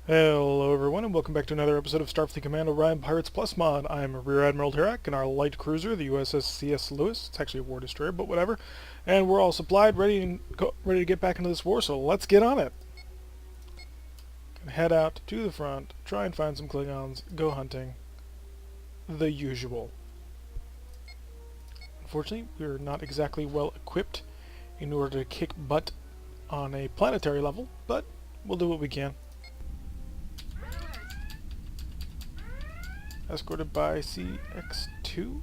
Hello everyone and welcome back to another episode of Starfleet Command Orion Pirates Plus mod. I'm Rear Admiral Tarak and our light cruiser, the USS C.S. Lewis. It's actually a war destroyer, but whatever. And we're all supplied, ready to get back into this war, so let's get on it. Gonna head out to the front, try and find some Klingons, go hunting. The usual. Unfortunately, we're not exactly well equipped in order to kick butt on a planetary level, but we'll do what we can. Escorted by CX-2?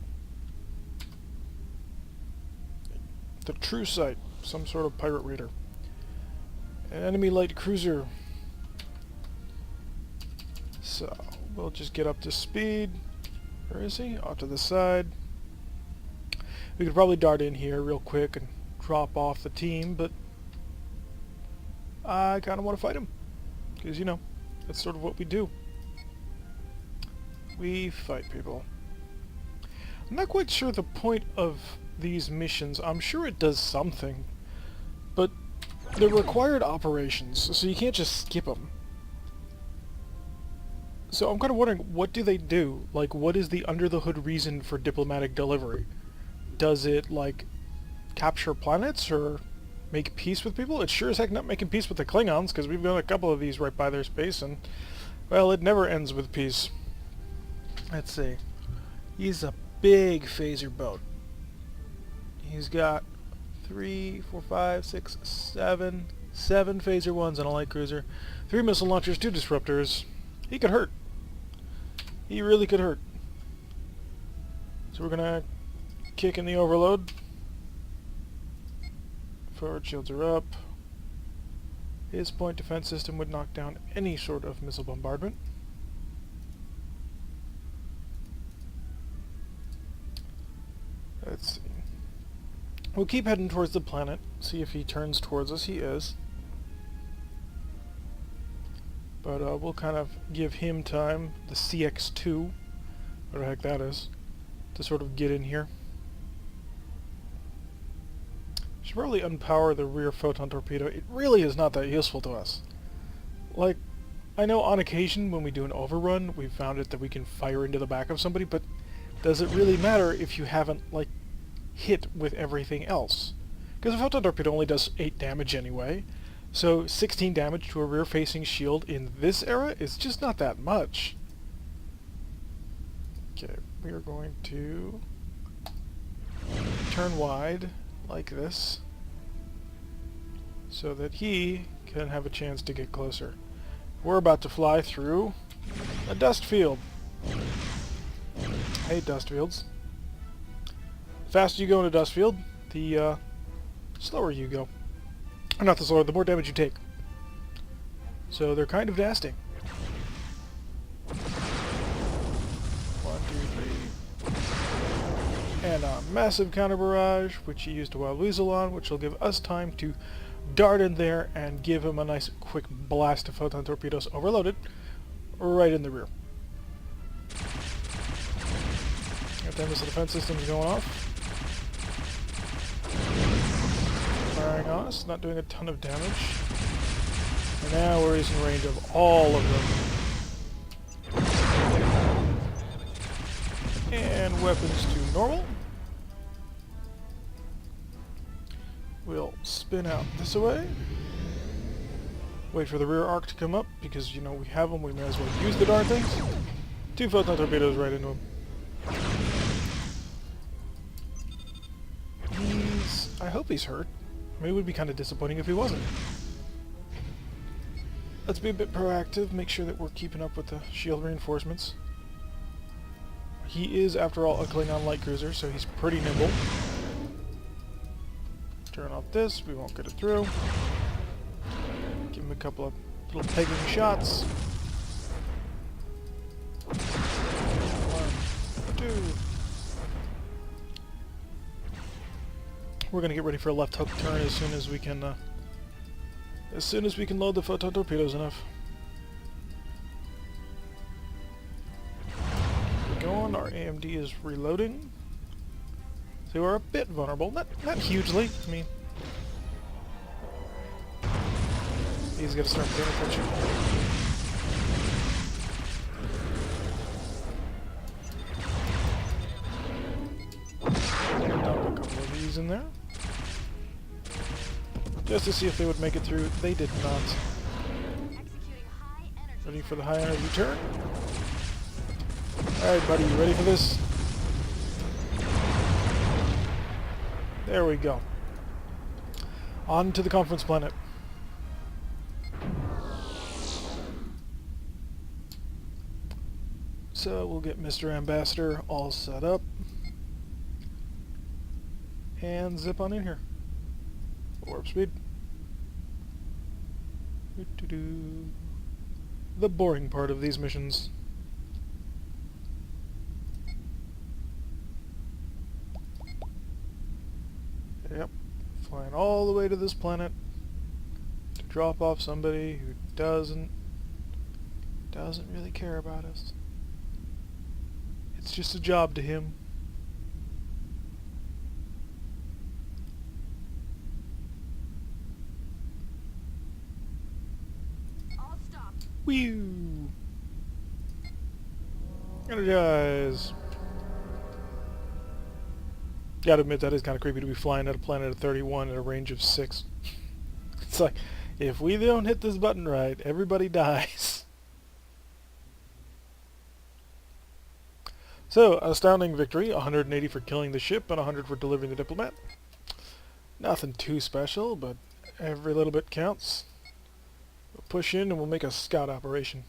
The True Sight, some sort of pirate raider. An enemy light cruiser. So, we'll just get up to speed. Where is he? Off to the side. We could probably dart in here real quick and drop off the team, but I kind of want to fight him. Because, you know, that's sort of what we do. We fight people. I'm not quite sure the point of these missions. I'm sure it does something, but they're required operations, so you can't just skip them. So I'm kind of wondering, what do they do? Like, what is the under-the-hood reason for diplomatic delivery? Does it, like, capture planets or make peace with people? It's sure as heck not making peace with the Klingons, because we've got a couple of these right by their space, and, well, it never ends with peace. Let's see. He's a big phaser boat. He's got 3, 4, 5, 6, 7 phaser ones on a light cruiser, 3 missile launchers, 2 disruptors. He could hurt. He really could hurt. So we're gonna kick in the overload. Forward shields are up. His point defense system would knock down any sort of missile bombardment. Let's see. We'll keep heading towards the planet, see if he turns towards us. He is. But we'll kind of give him time, the CX-2, whatever the heck that is, to sort of get in here. Should probably unpower the rear photon torpedo. It really is not that useful to us. Like, I know on occasion when we do an overrun, we've found it that we can fire into the back of somebody, but does it really matter if you haven't, like, hit with everything else? Because a photon torpedo only does 8 damage anyway, so 16 damage to a rear-facing shield in this era is just not that much. Okay, we are going to turn wide like this so that he can have a chance to get closer. We're about to fly through a dust field. I hate dust fields. The faster you go in a dust field, the slower you go. Or not the slower, the more damage you take. So they're kind of nasty. 1, 2, 3. And a massive counter barrage, which he used a wild weasel on, which will give us time to dart in there and give him a nice quick blast of photon torpedoes overloaded right in the rear. Got the missile defense systems going off. Firing on us, not doing a ton of damage. And now we're in range of all of them. And weapons to normal. We'll spin out this way. Wait for the rear arc to come up, because, you know, we have them, we may as well use the darn things. 2 photon torpedoes right into them. I hope he's hurt. I mean, it would be kind of disappointing if he wasn't. Let's be a bit proactive, make sure that we're keeping up with the shield reinforcements. He is, after all, a Klingon light cruiser, so he's pretty nimble. Turn off this, we won't get it through. Give him a couple of little pegging shots. 1, 2. We're gonna get ready for a left hook turn as soon as we can load the photon torpedoes enough. We're going. Our AMD is reloading. So we're a bit vulnerable, not hugely. I mean, he's gonna start paying attention. there. Just to see if they would make it through. They did not. Ready for the high energy turn? Alright, buddy, you ready for this? There we go. On to the conference planet. So we'll get Mr. Ambassador all set up. And zip on in here. Warp speed. The boring part of these missions. Yep. Flying all the way to this planet to drop off somebody who doesn't really care about us. It's just a job to him. All stop. Whew! Energize! Gotta admit, that is kind of creepy to be flying at a planet of 31 at a range of 6. It's like, if we don't hit this button right, everybody dies. So, astounding victory, 180 for killing the ship and 100 for delivering the diplomat. Nothing too special, but every little bit counts. We'll push in and we'll make a scout operation.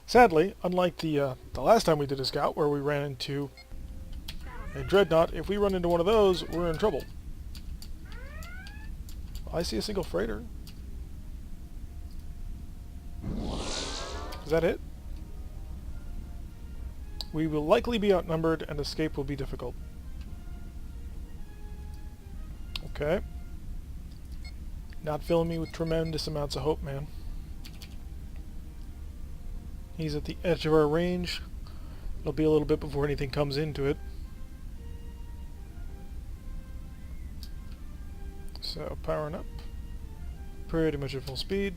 Sadly, unlike the last time we did a scout, where we ran into a dreadnought, if we run into one of those, we're in trouble. I see a single freighter. Is that it? We will likely be outnumbered and escape will be difficult. Okay. Not filling me with tremendous amounts of hope, man. He's at the edge of our range. It'll be a little bit before anything comes into it. So, powering up. Pretty much at full speed.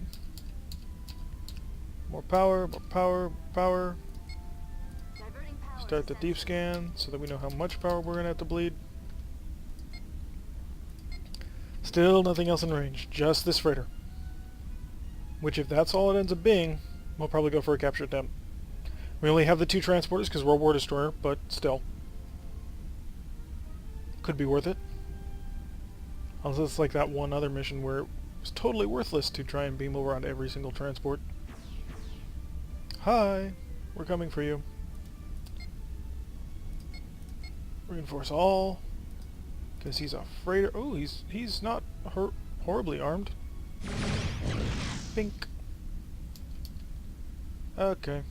More power, more power, more power. Start the deep scan so that we know how much power we're going to have to bleed. Still nothing else in range, just this freighter. Which, if that's all it ends up being, we'll probably go for a capture attempt. We only have the 2 transporters because we're a war destroyer, but still. Could be worth it. Unless it's like that one other mission where it was totally worthless to try and beam over on every single transport. Hi, we're coming for you. Reinforce all, because he's a freighter. Oh, he's not horribly armed. Pink. Okay.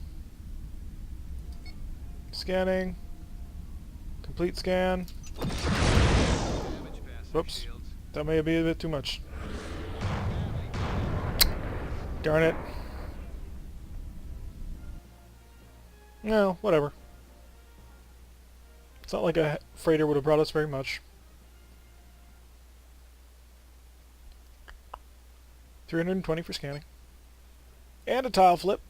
Scanning. Complete scan. Whoops. That may be a bit too much. Darn it. No, whatever. It's not like a freighter would have brought us very much. 320 for scanning. And a tile flip.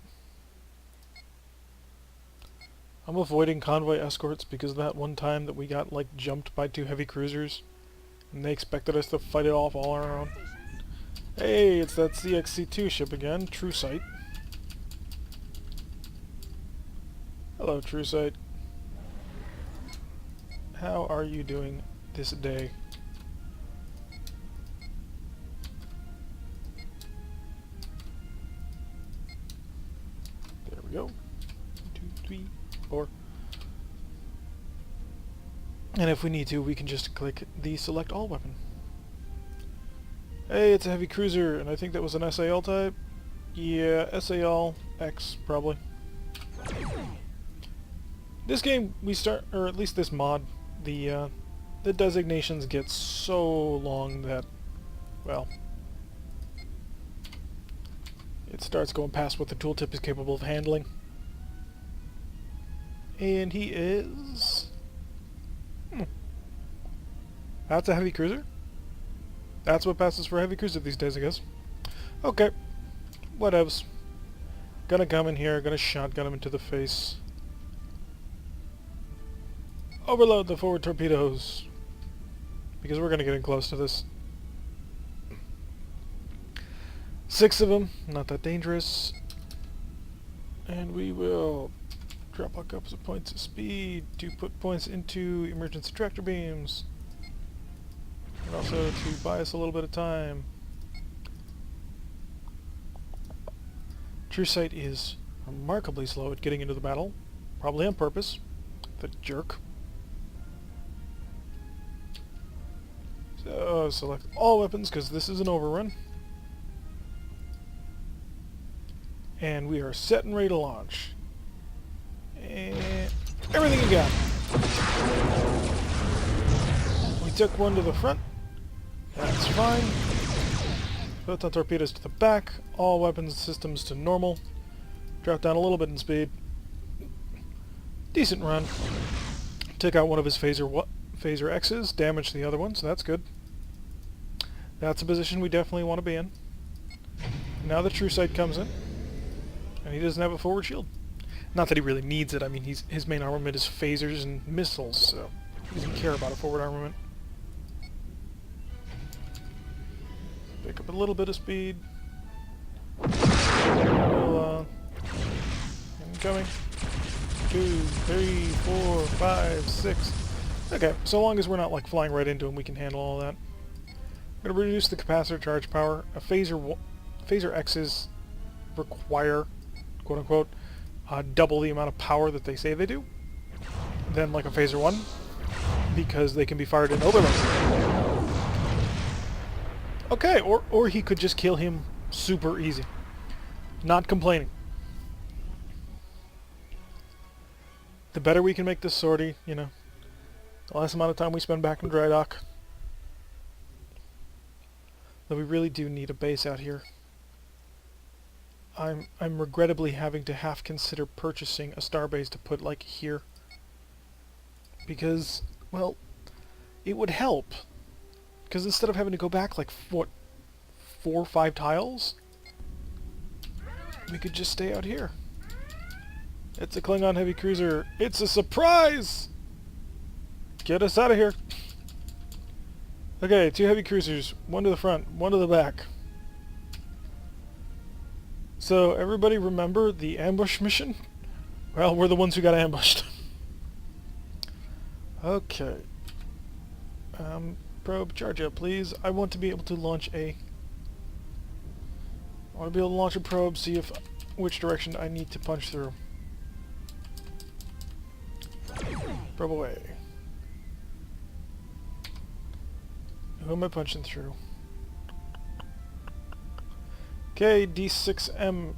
I'm avoiding convoy escorts because of that one time that we got like jumped by 2 heavy cruisers and they expected us to fight it off all on our own. Hey, it's that CXC2 ship again, True Sight. Hello, True Sight. How are you doing this day? There we go. 1, 2, 3, 4. And if we need to, we can just click the select all weapon. Hey, it's a heavy cruiser, and I think that was an SAL type. Yeah, SAL X, probably. This game, we start, or at least this mod, the designations get so long that, well, it starts going past what the tooltip is capable of handling. And he is... That's a heavy cruiser? That's what passes for a heavy cruiser these days, I guess. Okay. Whatevs. Gonna come in here, gonna shotgun him into the face. Overload the forward torpedoes. because we're going to get in close to this. 6 of them, not that dangerous. And we will drop our couple of points of speed to put points into emergency tractor beams. And also to buy us a little bit of time. True Sight is remarkably slow at getting into the battle, probably on purpose. The jerk. So select all weapons because this is an overrun. And we are set and ready to launch. And everything you got. We took one to the front. That's fine. Photon torpedoes to the back. All weapons systems to normal. Drop down a little bit in speed. Decent run. Took out one of his phaser X's. Damaged the other one, so that's good. That's a position we definitely want to be in. Now the True Sight comes in. And he doesn't have a forward shield. Not that he really needs it. I mean, his main armament is phasers and missiles, so he doesn't care about a forward armament. Pick up a little bit of speed. Incoming. 2, 3, 4, 5, 6. Okay, so long as we're not like flying right into him, we can handle all that. I'm going to reduce the capacitor charge power. A phaser X's require, quote unquote, double the amount of power that they say they do than like a phaser 1, because they can be fired in overload. Okay, or he could just kill him super easy. Not complaining. The better we can make this sortie, you know, the less amount of time we spend back in dry dock. Though we really do need a base out here. I'm regrettably having to half consider purchasing a starbase to put like here. Because, well, it would help. Because instead of having to go back like, what, 4 or 5 tiles, we could just stay out here. It's a Klingon heavy cruiser. It's a surprise! Get us out of here. Okay, 2 heavy cruisers. 1 to the front, 1 to the back. So, everybody remember the ambush mission? Well, we're the ones who got ambushed. Okay. Probe, charge up, please. I want to be able to launch a probe, see which direction I need to punch through. Probe away. Who am I punching through? Okay, D6MX.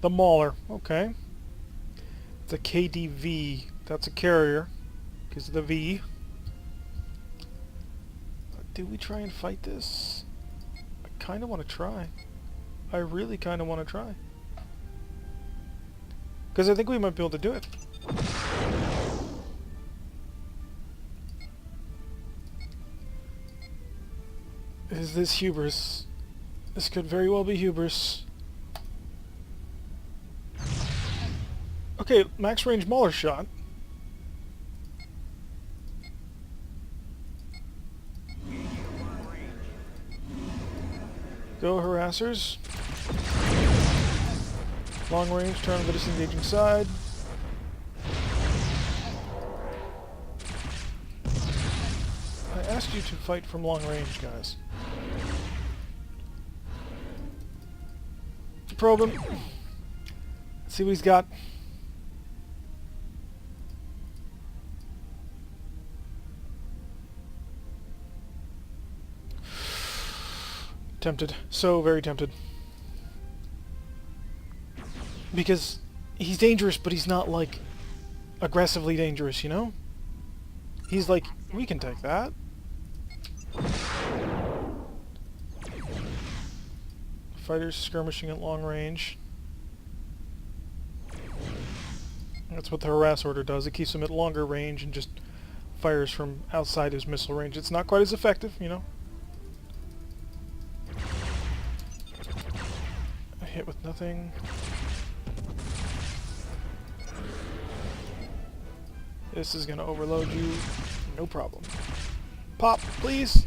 The Mauler. Okay. It's a KDV. That's a carrier. Because of the V. Do we try and fight this? I kind of want to try. I really kind of want to try. Because I think we might be able to do it. Is this hubris? This could very well be hubris. Okay, max range Mauler shot. Go harassers. Long range, turn on the disengaging side. I asked you to fight from long range, guys. Probe him. See what he's got. Tempted. So very tempted. Because he's dangerous, but he's not, like, aggressively dangerous, you know? He's like, we can take that. Fighters skirmishing at long range. That's what the harass order does. It keeps him at longer range and just fires from outside his missile range. It's not quite as effective, you know? A hit with nothing. This is gonna overload you, no problem. Pop, please.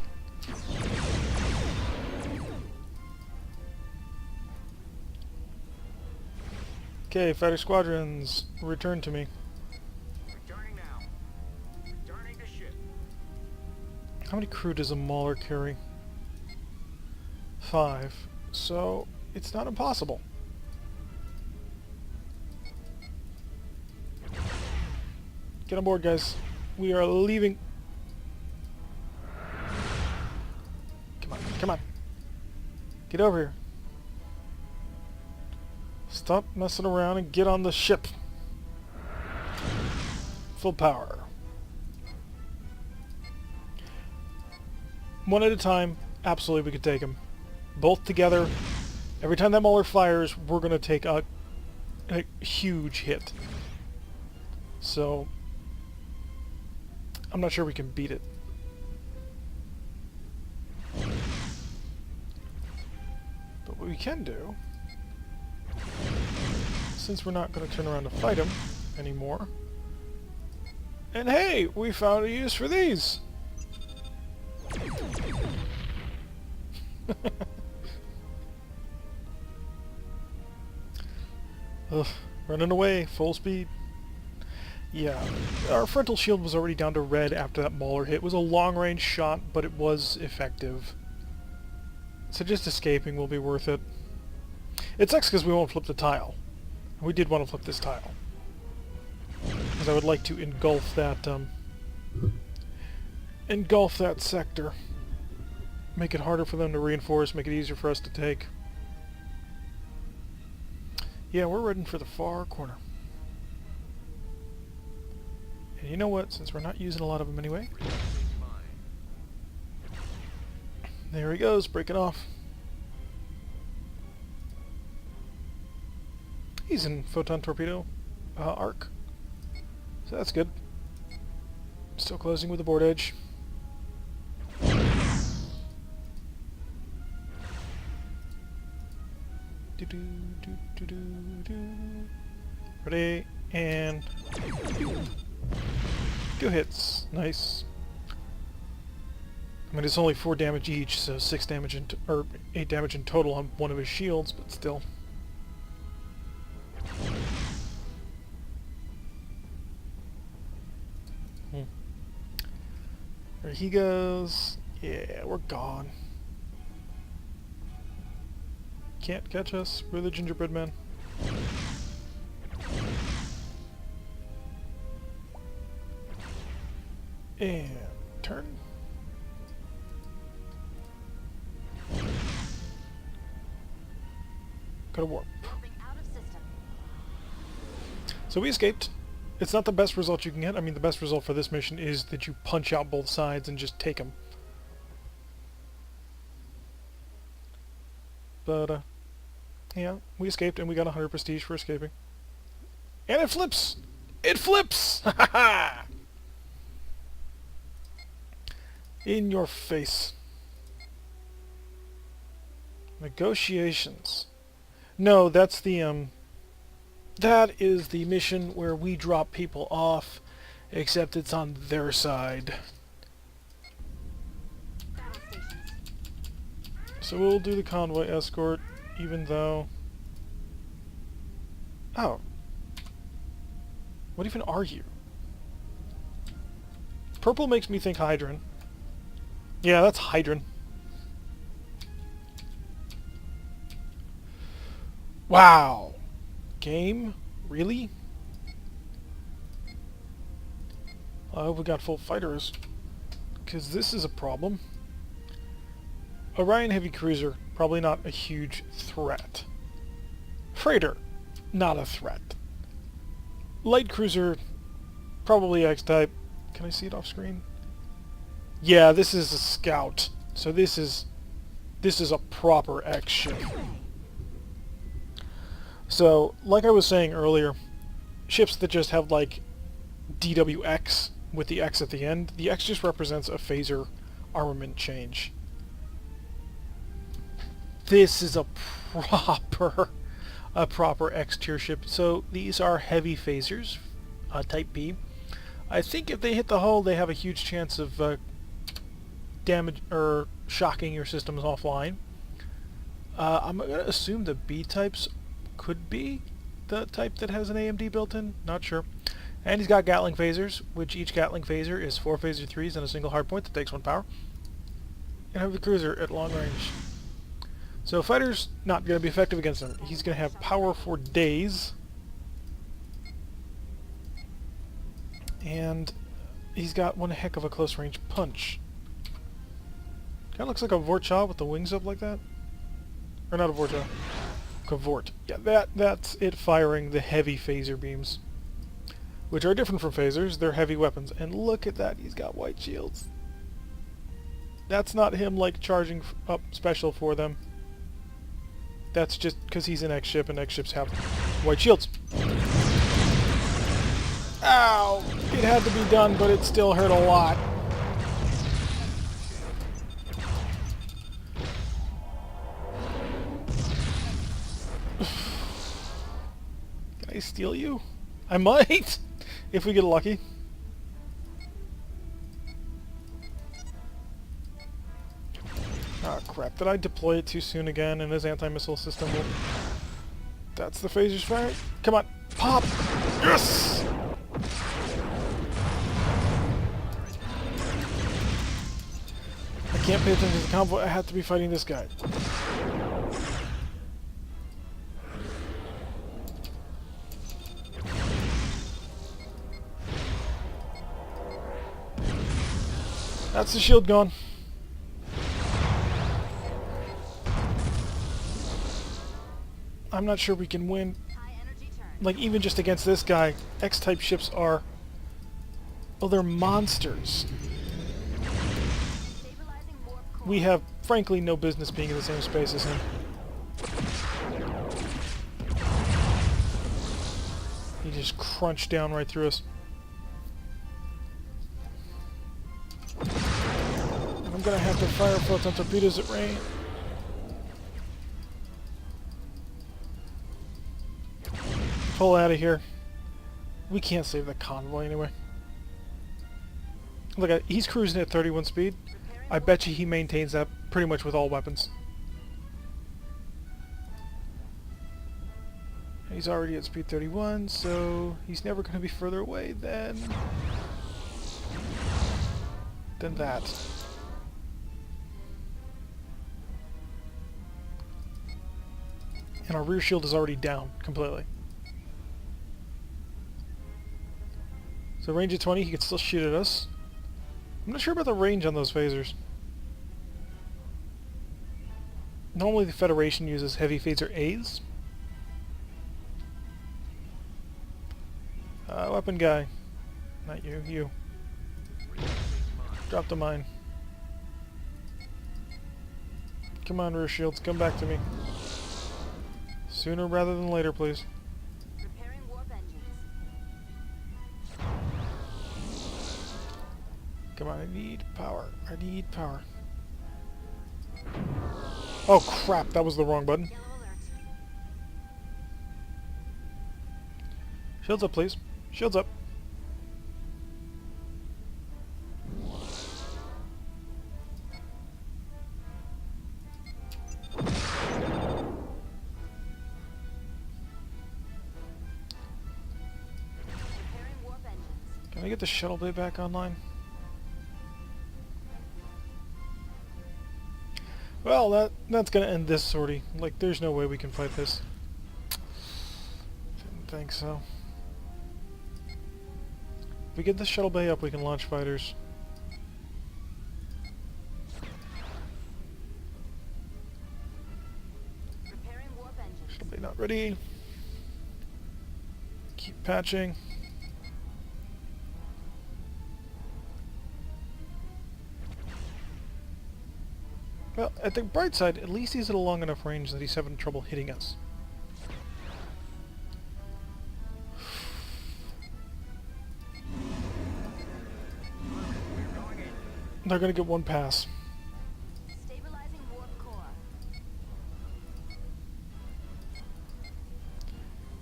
Okay, fighter squadrons, return to me. Returning now. Returning to ship. How many crew does a Mauler carry? 5. So, it's not impossible. Get on board, guys. We are leaving. Come on, come on. Get over here. Stop messing around and get on the ship. Full power. One at a time, absolutely we could take them. Both together. Every time that Mauler fires, we're going to take a huge hit. So, I'm not sure we can beat it. But what we can do, since we're not going to turn around to fight him anymore, and hey, we found a use for these! Ugh, running away, full speed. Yeah, our frontal shield was already down to red after that Mauler hit. It was a long-range shot, but it was effective. So just escaping will be worth it. It sucks because we won't flip the tile. We did want to flip this tile. Because I would like to engulf that sector. Make it harder for them to reinforce, make it easier for us to take. Yeah, we're heading for the far corner. And you know what? Since we're not using a lot of them anyway. There he goes, breaking off. He's in photon torpedo arc. So that's good. Still closing with the board edge. Ready, and 2 hits. Nice. I mean, it's only 4 damage each, so 6 damage or 8 damage in total on one of his shields, but still. There he goes. Yeah, we're gone. Can't catch us. We're the gingerbread man. And turn. Go to warp. So we escaped. It's not the best result you can get. I mean, the best result for this mission is that you punch out both sides and just take them. But, yeah, we escaped and we got 100 prestige for escaping. And it flips! It flips! Ha ha ha! In your face. Negotiations. No, that's the, that is the mission where we drop people off, except it's on their side. So we'll do the convoy escort, even though... Oh. What even are you? Purple makes me think Hydran. Yeah, that's Hydran. Wow. Game? Really? I hope we got full fighters, because this is a problem. Orion Heavy Cruiser, probably not a huge threat. Freighter, not a threat. Light Cruiser, probably X-type. Can I see it off screen? Yeah, this is a scout, so this is a proper X ship. So, like I was saying earlier, ships that just have, like, DWX with the X at the end, the X just represents a phaser armament change. This is a proper X-tier ship. So, these are heavy phasers, Type B. I think if they hit the hull, they have a huge chance of damage or shocking your systems offline. I'm gonna assume the B types could be the type that has an AMD built in. Not sure. And he's got Gatling phasers, which each Gatling phaser is 4 phaser 3s and a single hardpoint that takes 1 power. And have the cruiser at long range. So fighter's not going to be effective against him. He's going to have power for days. And he's got one heck of a close range punch. Kind of looks like a Vorcha with the wings up like that. Or not a Vorcha. Cavort. Yeah, that's it firing the heavy phaser beams. Which are different from phasers. They're heavy weapons. And look at that. He's got white shields. That's not him like charging up special for them. That's just because he's an X-ship and X-ships have white shields. Ow! It had to be done, but it still hurt a lot. Can I steal you? I might! If we get lucky. Oh crap, did I deploy it too soon again and his anti-missile system will... That's the phaser's firing. Come on, pop! Yes! I can't pay attention to the convoy, I have to be fighting this guy. That's the shield gone. I'm not sure we can win. Like, even just against this guy, X-type ships are... well, they're monsters. We have, frankly, no business being in the same space as him. He just crunched down right through us. I'm gonna have to fire photon torpedoes at range. Pull out of here. We can't save the convoy anyway. Look, he's cruising at 31 speed. I bet you he maintains that pretty much with all weapons. He's already at speed 31, so he's never going to be further away than that. And our rear shield is already down completely. So range of 20, he can still shoot at us. I'm not sure about the range on those phasers. Normally the Federation uses heavy phaser A's. Weapon guy. Not you, you. Drop the mine. Come on, rear shields, come back to me. Sooner rather than later, please. Come on, I need power. I need power. Oh crap, that was the wrong button. Shields up, please. Shields up. Can I get the shuttle bay back online? Well, that's gonna end this sortie. Like, there's no way we can fight this. Didn't think so. If we get the shuttle bay up, we can launch fighters. Shuttle bay not ready. Keep patching. Well, at the bright side, at least he's at a long enough range that he's having trouble hitting us. They're gonna get one pass. Stabilizing warp core.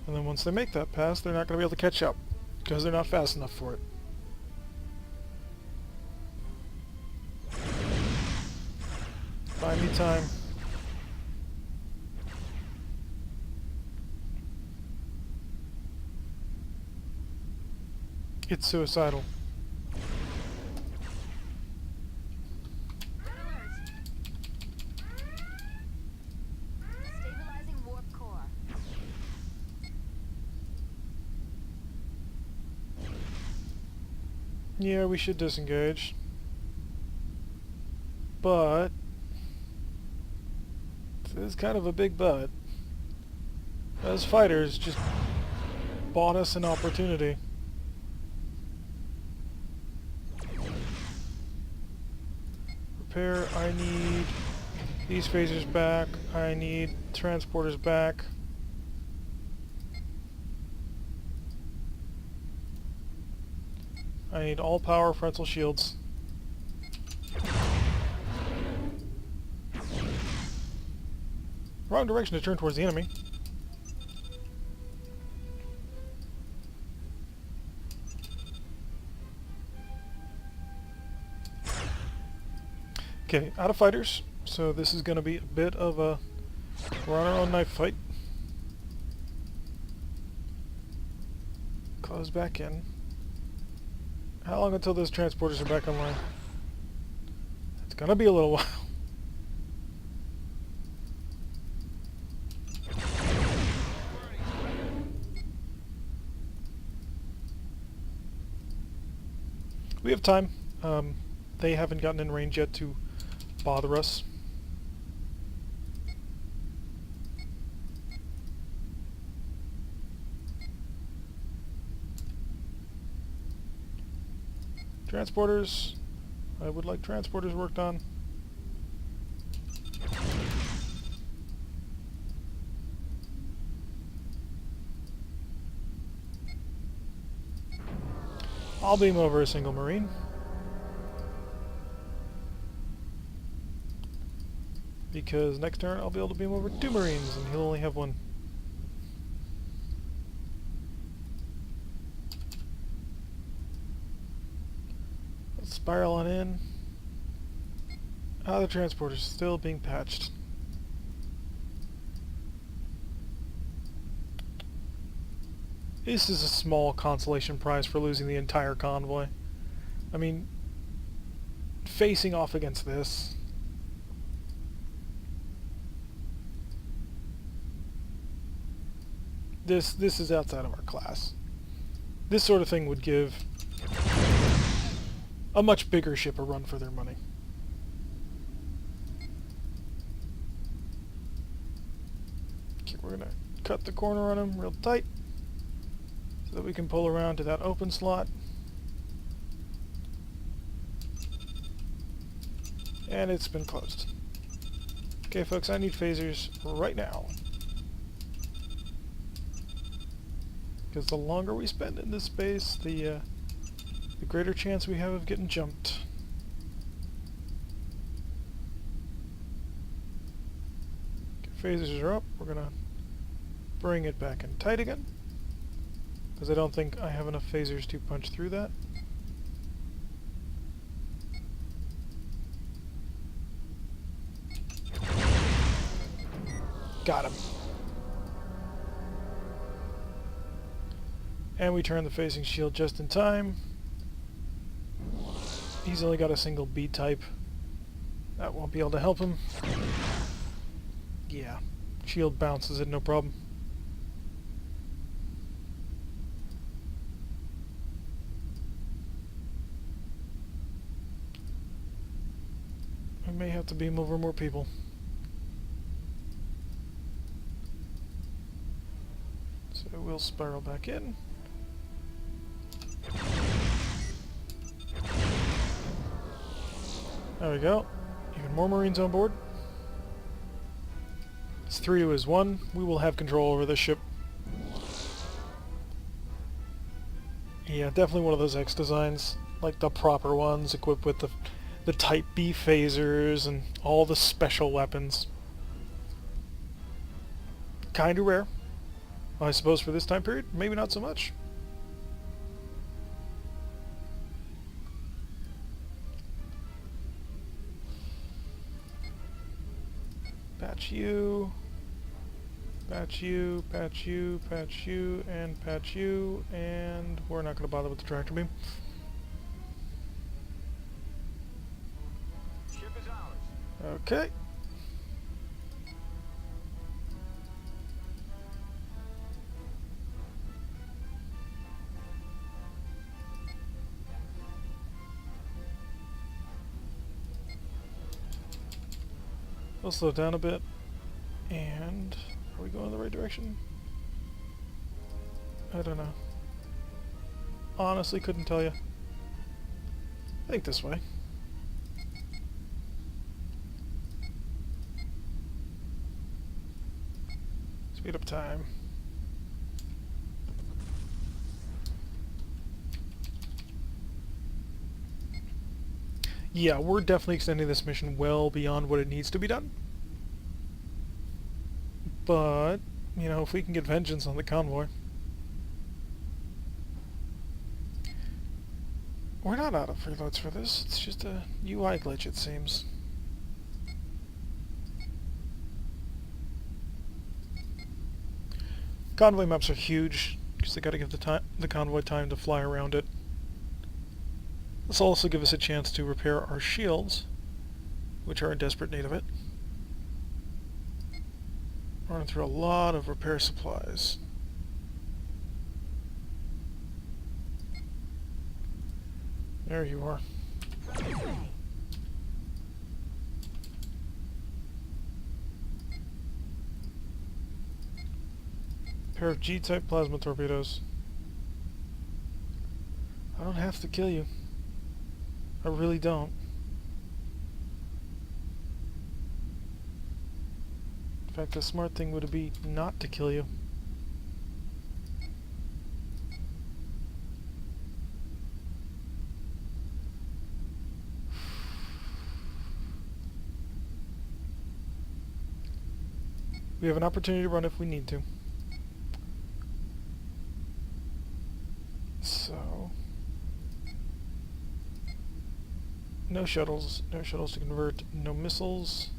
And then once they make that pass, they're not gonna be able to catch up, because they're not fast enough for it. Buy me time. It's suicidal. Red alert. Stabilizing warp core. Yeah, we should disengage. But this is kind of a big but. Those fighters just bought us an opportunity. Repair, I need these phasers back. I need transporters back. I need all power frontal shields. Wrong direction to turn towards the enemy. Okay, out of fighters, so this is going to be a bit of a we're on our own knife fight. Close back in. How long until those transporters are back online? It's going to be a little while. We have time. They haven't gotten in range yet to bother us. Transporters. I would like transporters worked on. I'll beam over a single Marine. Because next turn I'll be able to beam over 2 Marines and he'll only have 1. Let's spiral on in. The transporter's still being patched. This is a small consolation prize for losing the entire convoy. I mean, facing off against this. This is outside of our class. This sort of thing would give a much bigger ship a run for their money. Okay, we're gonna cut the corner on them real tight so that we can pull around to that open slot. And it's been closed. Okay folks, I need phasers right now. Because the longer we spend in this space, the greater chance we have of getting jumped. Okay, phasers are up. We're gonna bring it back in tight again. Because I don't think I have enough phasers to punch through that. Got him. And we turn the facing shield just in time. He's only got a single B type. That won't be able to help him. Yeah, shield bounces it, no problem. I may have to beam over more people. So we'll spiral back in. There we go. Even more Marines on board. It's 3 to his 1. We will have control over this ship. Yeah, definitely one of those X designs. Like the proper ones, equipped with the Type B phasers and all the special weapons. Kinda rare. I suppose for this time period, maybe not so much. patch you, patch you, patch you, patch you, and patch you, and we're not going to bother with the tractor beam. Ship is ours. Okay. We'll slow down a bit. And are we going in the right direction? I don't know. Honestly, couldn't tell you. I think this way. Speed up time. Yeah, we're definitely extending this mission well beyond what it needs to be done. But, you know, if we can get vengeance on the convoy. We're not out of reloads for this. It's just a UI glitch, it seems. Convoy maps are huge, because they gotta give the convoy time to fly around it. This will also give us a chance to repair our shields, which are in desperate need of it. Running through a lot of repair supplies. There you are. Pair of G-type plasma torpedoes. I don't have to kill you. I really don't. In fact, the smart thing would be not to kill you. We have an opportunity to run if we need to. So... no shuttles to convert, no missiles.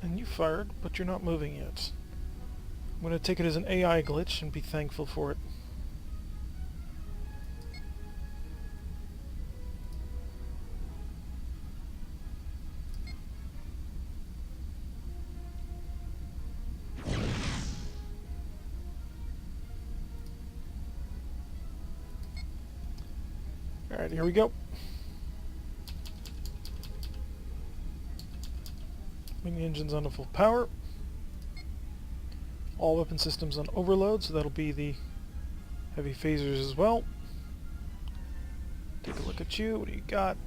And you fired, but you're not moving yet. I'm going to take it as an AI glitch and be thankful for it. Alright, here we go. Bring the engines on to full power. All weapon systems on overload, so that'll be the heavy phasers as well. Take a look at you. What do you got?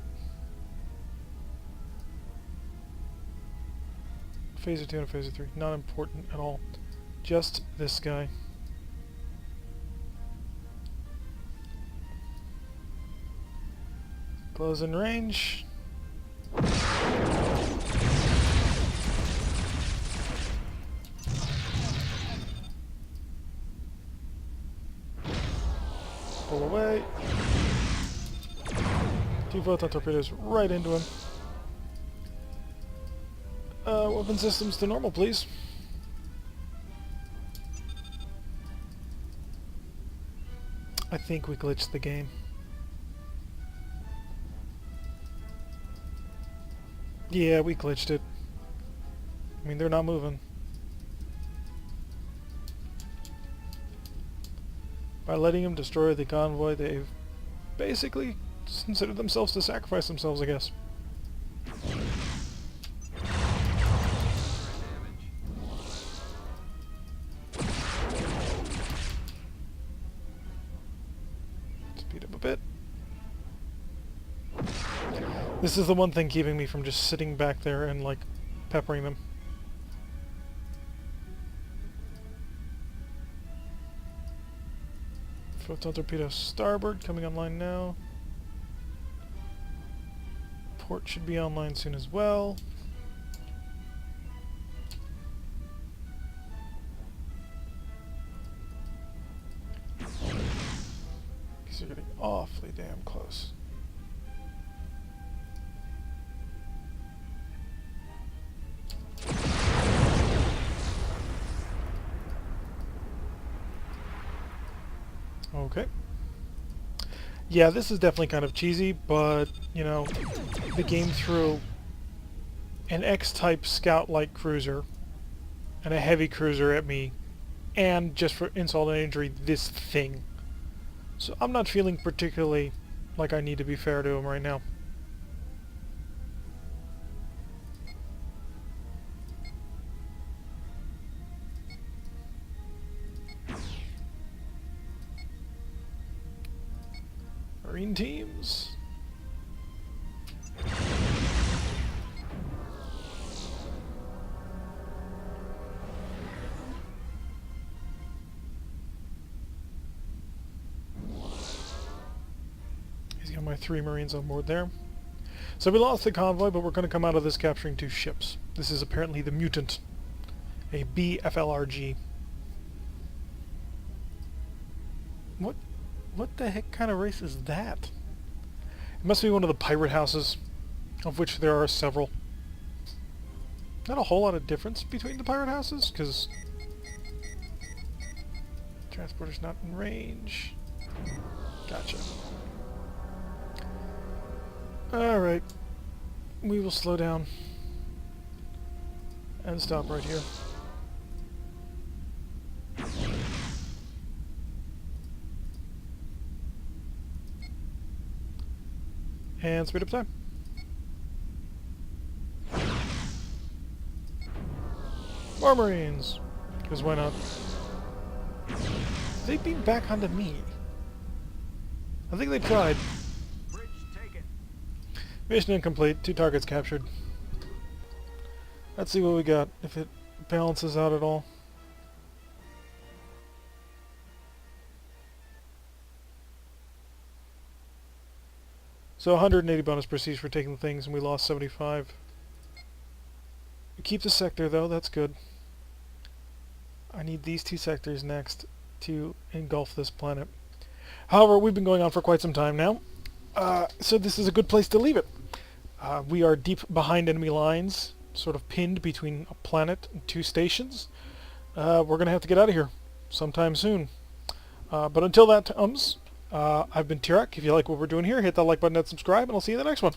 Phaser 2 and Phaser 3. Not important at all. Just this guy. Close in range. Pull away. 2 photon torpedoes right into him. Weapon systems to normal, please. I think we glitched the game. Yeah, we glitched it. I mean, they're not moving. By letting him destroy the convoy, they've basically considered themselves to sacrifice themselves, I guess. Speed up a bit. This is the one thing keeping me from just sitting back there and, like, peppering them. Photon torpedo starboard coming online now. Port should be online soon as well. These are getting awfully damn close. Okay. Yeah, this is definitely kind of cheesy, but, you know, the game threw an X-type scout-like cruiser and a heavy cruiser at me, and just for insult and injury, this thing. So I'm not feeling particularly like I need to be fair to him right now. Marine teams. He's got my 3 Marines on board there. So we lost the convoy, but we're going to come out of this capturing 2 ships. This is apparently the Mutant, a BFLRG. What the heck kind of race is that? It must be one of the pirate houses, of which there are several. Not a whole lot of difference between the pirate houses, because transporter's not in range. Gotcha. Alright. We will slow down and stop right here. And speed up time. More Marines! Because why not? They beam back onto me. I think they tried. Bridge taken. Mission incomplete. 2 targets captured. Let's see what we got, if it balances out at all. So 180 bonus prestige for taking the things, and we lost 75. We keep the sector though, that's good. I need these 2 sectors next to engulf this planet. However, we've been going on for quite some time now, so this is a good place to leave it. We are deep behind enemy lines, sort of pinned between a planet and 2 stations. We're going to have to get out of here sometime soon. But until that comes, I've been Tirek. If you like what we're doing here, hit that like button and subscribe, and I'll see you in the next one.